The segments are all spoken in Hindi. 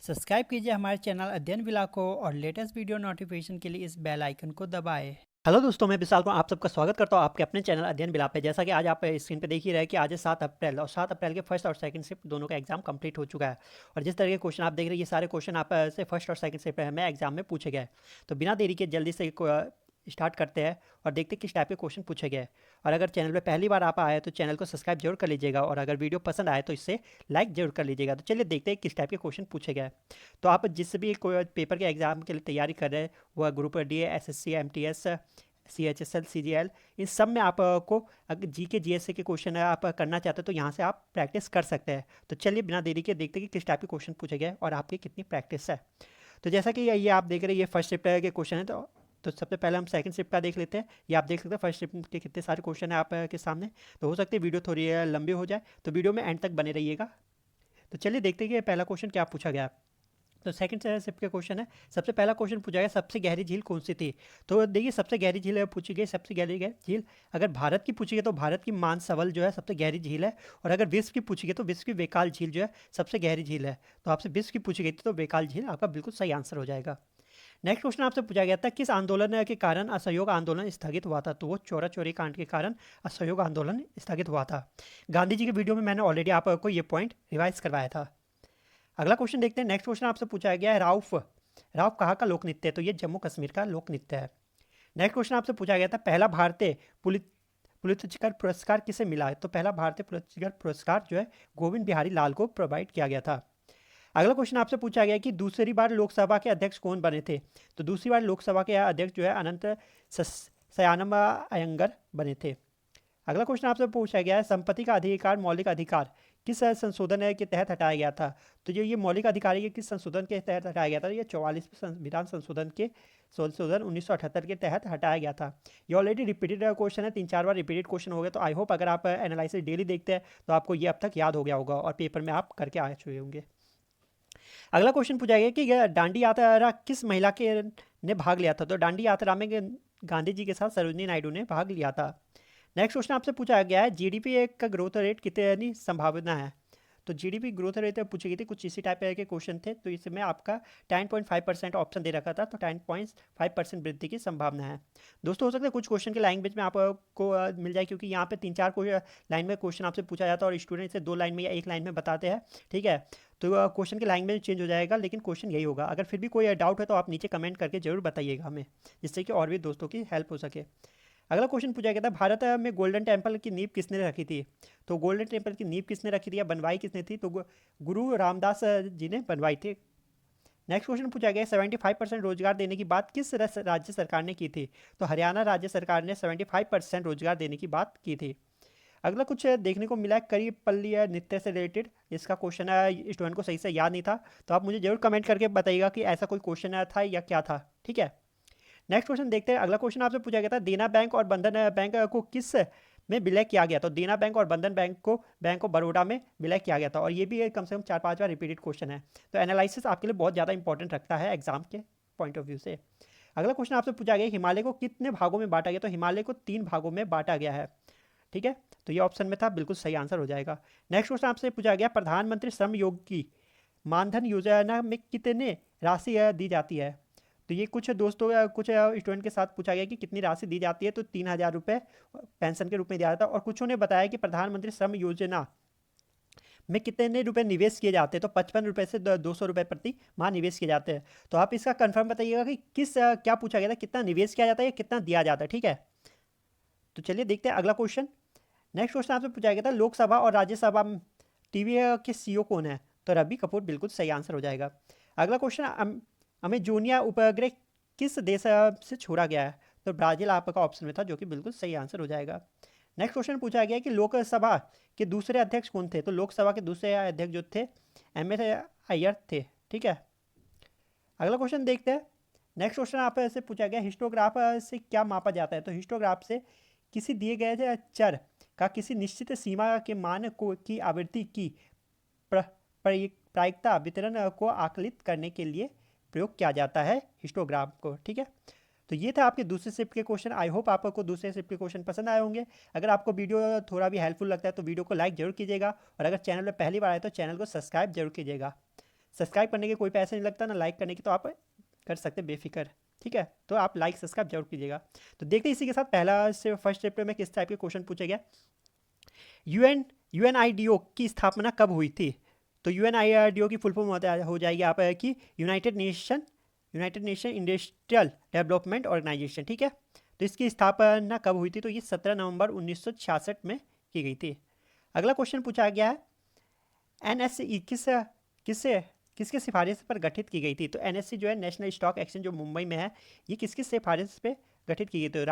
सब्सक्राइब कीजिए हमारे चैनल अध्ययन विला को और लेटेस्ट वीडियो नोटिफिकेशन के लिए इस बेल आइकन को दबाएं। हेलो दोस्तों, मैं विशाल को आप सबका स्वागत करता हूं आपके अपने चैनल अध्ययन विला पे। जैसा कि आज आप स्क्रीन पे देख ही रहे हैं कि आज है 7 अप्रैल और 7 अप्रैल के फर्स्ट और सेकंड शिफ्ट दोनों का एग्जाम कंप्लीट हो चुका है। और जिस तरह के क्वेश्चन आप देख रहे हैं ये सारे क्वेश्चन आप से फर्स्ट और सेकंड शिफ्ट में एग्जाम में पूछे गए। तो बिना देरी के जल्दी से स्टार्ट करते हैं और देखते हैं किस टाइप के क्वेश्चन पूछे गए। और अगर चैनल पे पहली बार आप आए तो चैनल को सब्सक्राइब जरूर कर लीजिएगा और अगर वीडियो पसंद आए तो इसे लाइक जरूर कर लीजिएगा। तो चलिए देखते हैं किस टाइप के क्वेश्चन पूछे गए। तो आप जिस भी कोई पेपर के एग्जाम के लिए तैयारी कर रहे हैं, वह group D, SSC, MTS, CHSL, CGL, इन सब में आपको अगर जी के GSA के क्वेश्चन आप करना चाहते हो तो यहाँ से आप प्रैक्टिस कर सकते हैं। तो चलिए बिना देरी के देखते हैं कि किस टाइप के क्वेश्चन पूछे गए और आपकी कितनी प्रैक्टिस है। तो जैसा कि ये आप देख रहे हैं ये फर्स्ट शिफ्ट के क्वेश्चन है। तो सबसे पहले हम सेकंड शिफ्ट का देख लेते हैं। ये आप देख सकते हैं फर्स्ट शिफ्ट के कितने सारे क्वेश्चन है आप के सामने। तो हो सकती है वीडियो थोड़ी लंबी हो जाए, तो वीडियो में एंड तक बने रहिएगा। तो चलिए देखते हैं कि पहला क्वेश्चन क्या पूछा गया। तो सेकंड शिफ्ट के क्वेश्चन है। सबसे पहला क्वेश्चन पूछा गया सबसे गहरी झील कौन सी थी। तो देखिए सबसे गहरी झील पूछी गई, सबसे गहरी झील अगर भारत की पूछी गई तो भारत की मानसवल जो है सबसे गहरी झील है। और अगर विश्व की पूछी गई तो विश्व की वेकाल झील जो है सबसे गहरी झील है। तो आपसे विश्व की पूछी गई थी तो वेकाल झील आपका बिल्कुल सही आंसर हो जाएगा। नेक्स्ट क्वेश्चन आपसे पूछा गया था किस आंदोलन के कारण असहयोग आंदोलन स्थगित हुआ था। तो वो चोरा चोरी कांड के कारण असहयोग आंदोलन स्थगित हुआ था। गांधी जी के वीडियो में मैंने ऑलरेडी आपको ये पॉइंट रिवाइज करवाया था। अगला क्वेश्चन देखते हैं। नेक्स्ट क्वेश्चन आपसे पूछा गया है राउफ राउफ कहाँ का लोक नृत्य है। तो ये जम्मू कश्मीर का लोक नृत्य है। नेक्स्ट क्वेश्चन आपसे पूछा गया था पहला भारतीय पुलित्जर पुरस्कार किसे मिला है। तो पहला भारतीय पुलित्जर पुरस्कार जो है गोविंद बिहारी लाल को प्रोवाइड किया गया था। अगला क्वेश्चन आपसे पूछा गया कि दूसरी बार लोकसभा के अध्यक्ष कौन बने थे। तो दूसरी बार लोकसभा के अध्यक्ष जो है अनंत सयानम अयंगर बने थे। अगला क्वेश्चन आपसे पूछा गया है संपत्ति का अधिकार मौलिक अधिकार किस संशोधन के तहत हटाया गया था। तो जो ये मौलिक अधिकार है ये किस संशोधन के तहत हटाया गया था। ये 44वें संविधान संशोधन के संशोधन 1978 के तहत हटाया गया था। ये ऑलरेडी रिपीटेड क्वेश्चन है, 3-4 बार रिपीटेड क्वेश्चन हो गया। तो आई होप अगर आप एनालिसिस डेली देखते हैं तो आपको ये अब तक याद हो गया होगा और पेपर में आप करके आ चुके होंगे। अगला क्वेश्चन पूछा गया कि यह दांडी यात्रा किस महिला के ने भाग लिया था। तो दांडी यात्रा में गांधी जी के साथ सरोजिनी नायडू ने भाग लिया था। नेक्स्ट क्वेश्चन आपसे पूछा गया है जीडीपी का ग्रोथ रेट कितनी संभावना है। तो जीडीपी ग्रोथ रेट पूछी गई थी, कुछ इसी टाइप के क्वेश्चन थे। तो इसमें आपका 10.5% ऑप्शन दे रखा था, तो 10.5% वृद्धि की संभावना है। दोस्तों हो सकता है कुछ क्वेश्चन के लैंग्वेज में आपको मिल जाए, क्योंकि यहाँ पे 3-4 लाइन में क्वेश्चन आपसे पूछा जाता है और स्टूडेंट इसे 2 लाइन में या 1 लाइन में बताते हैं। ठीक है, तो क्वेश्चन के लैंग्वेज चेंज हो जाएगा, लेकिन क्वेश्चन यही होगा। अगर फिर भी कोई डाउट है तो आप नीचे कमेंट करके जरूर बताइएगा हमें, जिससे कि और भी दोस्तों की हेल्प हो सके। अगला क्वेश्चन पूछा गया था भारत में गोल्डन टेम्पल की नींव किसने रखी थी। तो गोल्डन टेम्पल की नींव किसने रखी थी या बनवाई किसने थी। तो गुरु रामदास जी ने बनवाई थी। नेक्स्ट क्वेश्चन पूछा गया 75% रोजगार देने की बात किस राज्य सरकार ने की थी। तो हरियाणा राज्य सरकार ने 75% रोजगार देने की बात की थी। अगला कुछ देखने को मिला है करी पल्ली नृत्य से रिलेटेड। इसका क्वेश्चन है स्टूडेंट को सही से याद नहीं था, तो आप मुझे जरूर कमेंट करके बताइएगा कि ऐसा कोई क्वेश्चन था या क्या था। ठीक है, नेक्स्ट क्वेश्चन देखते हैं। अगला क्वेश्चन आपसे पूछा गया था देना बैंक और बंधन बैंक को किस में विलय किया गया। तो देना बैंक और बंधन बैंक को बड़ौदा में विलय किया गया था। और ये भी कम से कम 4-5 बार रिपीटेड क्वेश्चन है। तो एनालिसिस आपके लिए बहुत ज़्यादा इंपॉर्टेंट रखता है एग्जाम के पॉइंट ऑफ व्यू से। अगला क्वेश्चन आपसे पूछा गया हिमालय को कितने भागों में बांटा गया। तो हिमालय को 3 भागों में बांटा गया है। ठीक है, तो ये ऑप्शन में था, बिल्कुल सही आंसर हो जाएगा। नेक्स्ट क्वेश्चन आपसे पूछा गया प्रधानमंत्री श्रम योगी मानधन योजना में कितने राशि दी जाती है। तो ये कुछ दोस्तों कुछ स्टूडेंट के साथ पूछा गया कि कितनी राशि दी जाती है। तो 3000 रुपये पेंशन के रूप में दिया जाता है। और कुछों ने बताया कि प्रधानमंत्री श्रम योजना में कितने रुपए निवेश किए जाते हैं। तो 55 रुपये से 200 रुपये प्रति माह निवेश किए जाते हैं। तो आप इसका कंफर्म बताइएगा कि किस क्या पूछा गया था, कितना निवेश किया जाता है या कितना दिया जाता है। ठीक है, तो चलिए देखते हैं अगला क्वेश्चन। नेक्स्ट क्वेश्चन आपसे पूछा गया था लोकसभा और राज्यसभा टीवी के सीईओ कौन है। तो रवि कपूर बिल्कुल सही आंसर हो जाएगा। अगला क्वेश्चन अमेजोनिया उपग्रह किस देश से छोड़ा गया है। तो ब्राजील आपका ऑप्शन में था, जो कि बिल्कुल सही आंसर हो जाएगा। नेक्स्ट क्वेश्चन पूछा गया कि लोकसभा के दूसरे अध्यक्ष कौन थे। तो लोकसभा के दूसरे अध्यक्ष जो थे एम एस अय्यर थे। ठीक है, अगला क्वेश्चन देखते हैं। नेक्स्ट क्वेश्चन आपसे पूछा गया हिस्टोग्राफ से क्या मापा जाता है। तो हिस्टोग्राफ से किसी दिए गए चर का किसी निश्चित सीमा के मान को की आवृत्ति की प्रायिकता वितरण को आकलित करने के लिए प्रयोग किया जाता है हिस्टोग्राम को। ठीक है, तो ये था आपके दूसरे शिफ्ट के क्वेश्चन। आई होप आपको दूसरे शिफ्ट के क्वेश्चन पसंद आए होंगे। अगर आपको वीडियो थोड़ा भी हेल्पफुल लगता है तो वीडियो को लाइक जरूर कीजिएगा और अगर चैनल पर पहली बार आए तो चैनल को सब्सक्राइब जरूर कीजिएगा। सब्सक्राइब करने के कोई पैसे नहीं लगता, ना लाइक करने की, तो आप कर सकते बेफिक्र, ठीक है। तो आप लाइक सब्सक्राइब जरूर कीजिएगा। तो देखते हैं इसी के साथ पहला से फर्स्ट चैप्टर में किस टाइप के क्वेश्चन पूछे गया। यूएनआईडीओ की स्थापना कब हुई थी? तो यूएनआईडीओ की फुल फॉर्म हो जाएगी आप कि United Nation Industrial Development Organization, ठीक है। तो इसकी स्थापना कब हुई थी? तो ये 17 नवंबर 1966 में की गई थी। अगला क्वेश्चन पूछा गया है एनएसई किसके सिफारिश पर गठित की गई थी? तो एनएससी जो है नेशनल स्टॉक एक्सचेंज जो मुंबई में है, ये किसकी सिफारिश पे गठित की गई थी?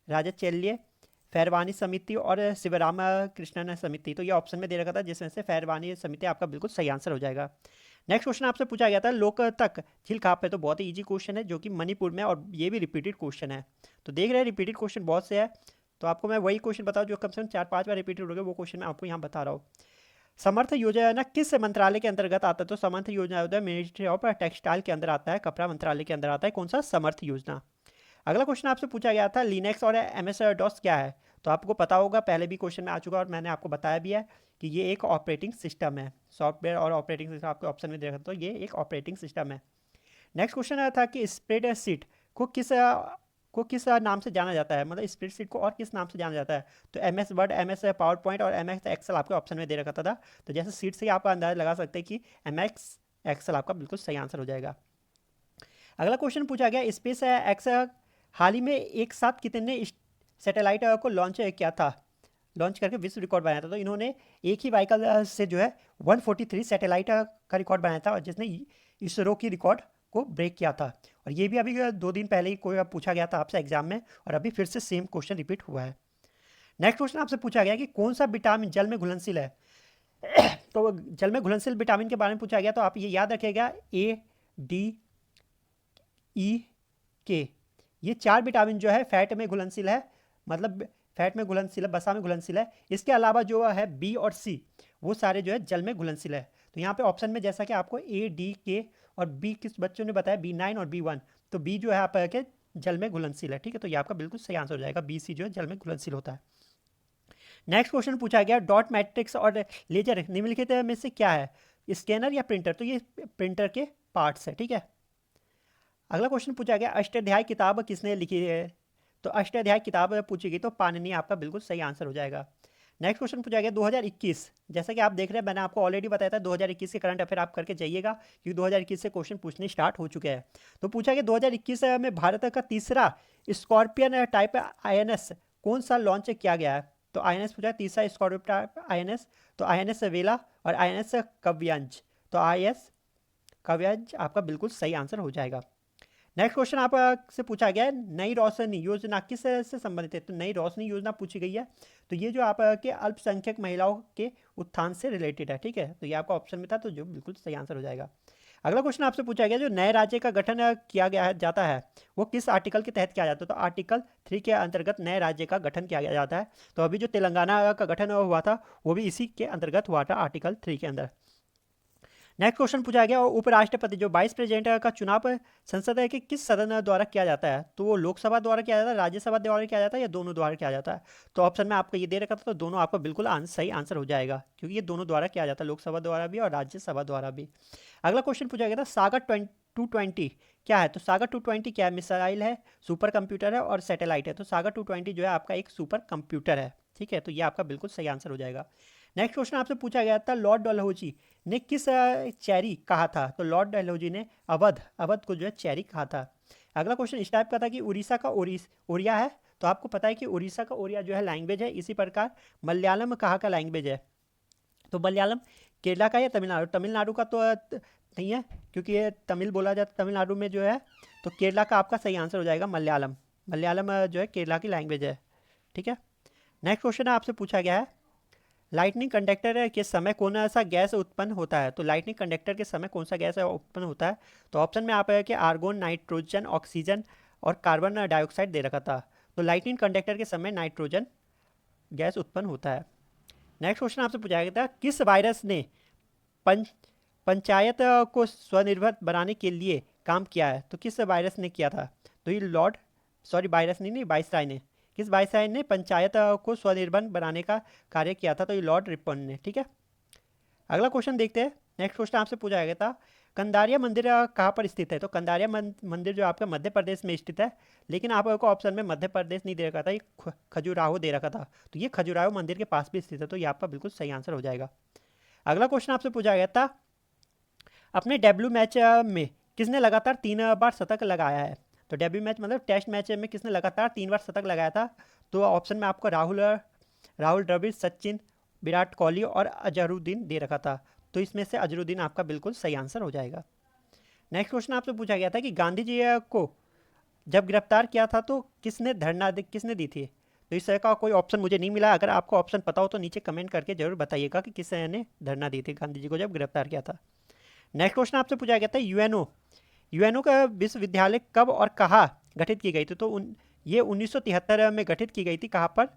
राजा चेल्ले, फैरवानी समिति और शिवराम कृष्णन समिति। तो ये ऑप्शन में दे रखा था, जिसमें से फैरवानी समिति आपका बिल्कुल सही आंसर हो जाएगा। नेक्स्ट क्वेश्चन आपसे पूछा गया था लोकतक झील कहाँ पे? तो बहुत ही इजी क्वेश्चन है, जो कि मणिपुर में, और ये भी रिपीटेड क्वेश्चन है। तो देख रहे हैं रिपीटेड क्वेश्चन बहुत से है, तो आपको मैं वही क्वेश्चन बताऊँ जो कम से कम 4-5 बार रिपीटेड हो गए, वो क्वेश्चन मैं आपको यहाँ बता रहा हूँ। समर्थ योजना किस मंत्रालय के अंतर्गत आता है? तो समर्थ योजना होता है मिनिस्ट्री ऑफ टेक्सटाइल के अंदर आता है, कपड़ा मंत्रालय के अंदर आता है। कौन सा? समर्थ योजना। अगला क्वेश्चन आपसे पूछा गया था लिनक्स और एमएस डॉस क्या है? तो आपको पता होगा, पहले भी क्वेश्चन में आ चुका और मैंने आपको बताया भी है कि ये एक ऑपरेटिंग सिस्टम है। सॉफ्टवेयर और ऑपरेटिंग सिस्टम आपके ऑप्शन में देखा, तो ये एक ऑपरेटिंग सिस्टम है। नेक्स्ट क्वेश्चन आया था कि स्प्रेडशीट को किस नाम से जाना जाता है? मतलब स्प्रेडशीट को और किस नाम से जाना जाता है? तो M S word, M S power point और एम एक्स एक्सेल आपके ऑप्शन में दे रखा था। तो जैसे सीट से आप अंदाजा लगा सकते हैं कि एम एक्स एक्सेल आपका बिल्कुल सही आंसर हो जाएगा। अगला क्वेश्चन पूछा गया स्पेस एक्स हाल ही में एक साथ कितने सैटेलाइट को लॉन्च किया था, लॉन्च करके विश्व रिकॉर्ड बनाया था? तो इन्होंने एक ही व्हीकल से जो है 143 सैटेलाइट का रिकॉर्ड बनाया था, और जिसने इसरो की रिकॉर्ड को ब्रेक किया था। और ये भी अभी 2 दिन पहले ही कोई पूछा गया था आपसे एग्जाम में, और अभी फिर से सेम क्वेश्चन रिपीट हुआ है। नेक्स्ट क्वेश्चन आपसे पूछा गया कि कौन सा विटामिन जल में घुलनशील है? तो जल में घुलनशील विटामिन के बारे में पूछा गया, तो आप ये याद रखिएगा ए, डी, ई, के, ये 4 विटामिन जो है फैट में घुलनशील है, मतलब फैट में घुलनशील है, बसा में घुलनशील है। इसके अलावा जो है बी और सी, वो सारे जो है जल में घुलनशील है। तो यहाँ पे ऑप्शन में जैसा कि आपको ए, डी, के और बी किस बच्चों ने बताया, B9 और B1, तो बी जो है आपके जल में घुलनशील है, ठीक है। तो ये आपका बिल्कुल सही आंसर हो जाएगा, बी सी जो है जल में घुलनशील होता है। नेक्स्ट क्वेश्चन पूछा गया डॉट मैट्रिक्स और लेजर निम्नलिखित में से क्या है? स्कैनर या प्रिंटर? तो ये प्रिंटर के पार्ट्स है, ठीक है। अगला क्वेश्चन पूछा गया अष्टाध्यायी किताब किसने लिखी है? तो अष्टाध्यायी किताब पूछी गई, तो पाणिनि आपका बिल्कुल सही आंसर हो जाएगा। नेक्स्ट क्वेश्चन पूछा गया 2021, जैसा कि आप देख रहे हैं मैंने आपको ऑलरेडी बताया था 2021 के करंट अफेयर आप करके जाइएगा, क्योंकि 2021 से क्वेश्चन पूछने स्टार्ट हो चुके हैं। तो पूछा गया 2021 में भारत का तीसरा स्कॉर्पियन टाइप INS कौन सा लॉन्च किया गया है? तो INS पूछा तीसरा स्कॉर्पियन टाइप INS, तो INS वेला और INS कव्यांज। तो INS कव्यांज आपका बिल्कुल सही आंसर हो जाएगा। नेक्स्ट क्वेश्चन आपसे पूछा गया है नई रोशनी योजना किस से संबंधित है? तो नई रोशनी योजना पूछी गई है, तो ये जो आपके अल्पसंख्यक महिलाओं के उत्थान से रिलेटेड है, ठीक है। तो ये आपका ऑप्शन में था, तो जो बिल्कुल सही आंसर हो जाएगा। अगला क्वेश्चन आपसे पूछा गया जो नए राज्य का गठन किया गया है जाता है, वो किस आर्टिकल के तहत किया जाता है? तो आर्टिकल 3 के अंतर्गत नए राज्य का गठन किया जाता है। तो अभी जो तेलंगाना का गठन हुआ था, वो भी इसी के अंतर्गत हुआ था, आर्टिकल 3 के अंदर। नेक्स्ट क्वेश्चन पूछा गया उपराष्ट्रपति जो वाइस प्रेसिडेंट का चुनाव संसद है कि किस सदन द्वारा किया जाता है? तो वो लोकसभा द्वारा किया जाता है, राज्यसभा द्वारा किया जाता है, या दोनों द्वारा किया जाता है? तो ऑप्शन में आपको ये दे रखा था, तो दोनों आपका बिल्कुल सही आंसर हो जाएगा, क्योंकि ये दोनों द्वारा किया जाता है, लोकसभा द्वारा भी और राज्यसभा द्वारा भी। अगला क्वेश्चन पूछा गया था सागर 220 क्या है? तो सागर 220 क्या है? मिसाइल है, सुपर कंप्यूटर है और सैटेलाइट है। तो सागर 220 जो है आपका एक सुपर कंप्यूटर है, ठीक है। तो ये आपका बिल्कुल सही आंसर हो जाएगा। नेक्स्ट क्वेश्चन आपसे पूछा गया था लॉर्ड डलहौजी ने किस चेरी कहा था? तो लॉर्ड डलहौजी ने अवध को जो है चेरी कहा था। अगला क्वेश्चन इस टाइप का था कि उड़ीसा का ओरिया है, तो आपको पता है कि उड़ीसा का ओरिया जो है लैंग्वेज है। इसी प्रकार मलयालम कहाँ का लैंग्वेज है? तो मलयालम केरला का या तमिलनाडु? तमिलनाडु का तो नहीं है, क्योंकि ये तमिल बोला जाता है तमिलनाडु में जो है, तो केरला का आपका सही आंसर हो जाएगा मलयालम। मलयालम जो है केरला की लैंग्वेज है, ठीक है। नेक्स्ट क्वेश्चन आपसे पूछा गया है लाइटनिंग कंडक्टर के समय कौन सा गैस उत्पन्न होता है? तो लाइटनिंग कंडक्टर के समय कौन सा गैस उत्पन्न होता है? तो ऑप्शन में आप है कि आर्गोन, नाइट्रोजन, ऑक्सीजन और कार्बन डाइऑक्साइड दे रखा था। तो लाइटनिंग कंडक्टर के समय नाइट्रोजन गैस उत्पन्न होता है। नेक्स्ट क्वेश्चन आपसे पूछा गया था किस वायरस ने पंचायत को स्वनिर्भर बनाने के लिए काम किया है? तो किस वायरस ने किया था? तो ये वायरस नहीं वायसराय ने, किस वायसराय ने पंचायत को स्वनिर्भर बनाने का कार्य किया था? तो ये लॉर्ड रिपन ने, ठीक है। अगला क्वेश्चन देखते हैं नेक्स्ट क्वेश्चन आपसे पूछा गया था कंदारिया मंदिर कहाँ पर स्थित है। तो कंदारिया मंदिर जो आपका मध्य प्रदेश में स्थित है, लेकिन आपको ऑप्शन में मध्य प्रदेश नहीं दे रखा था, ये खजुराहो दे रखा था। तो ये खजुराहो मंदिर के पास भी स्थित है, तो ये आपका बिल्कुल सही आंसर हो जाएगा। अगला क्वेश्चन आपसे पूछा गया था अपने डेब्यू मैच में किसने लगातार 3 बार शतक लगाया है। तो डेब्यू मैच मतलब टेस्ट मैच में किसने लगातार 3 बार शतक लगाया था। तो ऑप्शन में आपको राहुल द्रविड़, सचिन, विराट कोहली और अजहरुद्दीन दे रखा था। तो इसमें से अजहरुद्दीन आपका बिल्कुल सही आंसर हो जाएगा। नेक्स्ट क्वेश्चन आपसे पूछा गया था कि गांधी जी को जब गिरफ्तार किया था तो किसने दी थी। तो इस तरह का कोई ऑप्शन मुझे नहीं मिला। अगर आपको ऑप्शन पता हो तो नीचे कमेंट करके जरूर बताइएगा कि किसने धरना दी थी गांधी जी को जब गिरफ्तार किया था। नेक्स्ट क्वेश्चन आपसे पूछा गया था यूएनओ का विश्वविद्यालय कब और कहाँ गठित की गई थी। तो ये 1973 में गठित की गई थी। कहाँ पर?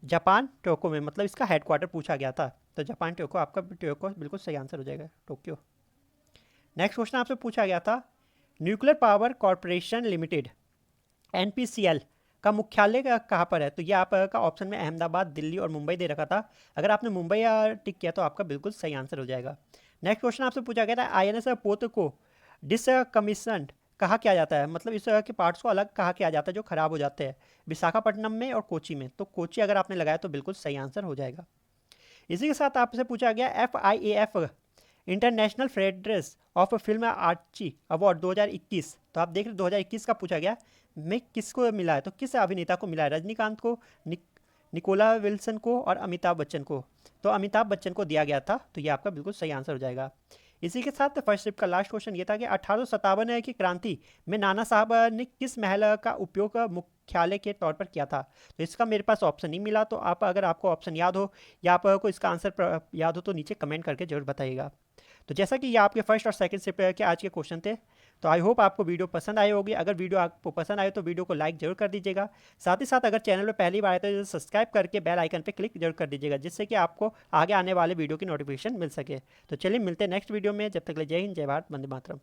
जापान टोक्यो में, मतलब इसका हेडक्वार्टर पूछा गया था। तो जापान टोक्यो, आपका टोक्यो बिल्कुल सही आंसर हो जाएगा, टोक्यो। नेक्स्ट क्वेश्चन आपसे पूछा गया था nuclear power corporation limited NPCL का मुख्यालय कहाँ पर है। तो ये आपका ऑप्शन में अहमदाबाद, दिल्ली और मुंबई दे रखा था। अगर आपने मुंबई टिक किया तो आपका बिल्कुल सही आंसर हो जाएगा। नेक्स्ट क्वेश्चन आपसे पूछा गया था आईएनएस पोत को डिसकमीशन्ड कहाँ किया जाता है, मतलब इस के पार्ट्स को अलग कहाँ किया जाता है जो खराब हो जाते हैं। विशाखापट्टनम में और कोची में। तो कोची अगर आपने लगाया तो बिल्कुल सही आंसर हो जाएगा। इसी के साथ आपसे पूछा गया FIAF international federation of film archive award 2021। तो आप देख रहे 2021 का पूछा गया में किसको मिला है। तो किस अभिनेता को मिला है? रजनीकांत को, निकोला विल्सन को और अमिताभ बच्चन को। तो अमिताभ बच्चन को दिया गया था। तो ये आपका बिल्कुल सही आंसर हो जाएगा। इसी के साथ फर्स्ट शिफ्ट का लास्ट क्वेश्चन ये था कि 1857 की क्रांति में नाना साहब ने किस महल का उपयोग मुख्यालय के तौर पर किया था। तो इसका मेरे पास ऑप्शन नहीं मिला। तो आप अगर आपको ऑप्शन याद हो या आपको इसका आंसर याद हो तो नीचे कमेंट करके जरूर बताइएगा। तो जैसा कि ये आपके फर्स्ट और सेकंड शिफ्ट के आज के क्वेश्चन थे, तो आई होप आपको वीडियो पसंद आई होगी। अगर वीडियो आपको पसंद आए तो वीडियो को लाइक जरूर कर दीजिएगा। साथ ही साथ अगर चैनल पर पहली बार आए तो सब्सक्राइब करके बेल आइकन पर क्लिक जरूर कर दीजिएगा, जिससे कि आपको आगे आने वाले वीडियो की नोटिफिकेशन मिल सके। तो चलिए मिलते हैं नेक्स्ट वीडियो में। जब तक के लिए जय हिंद, जय भारत, वंदे मातरम।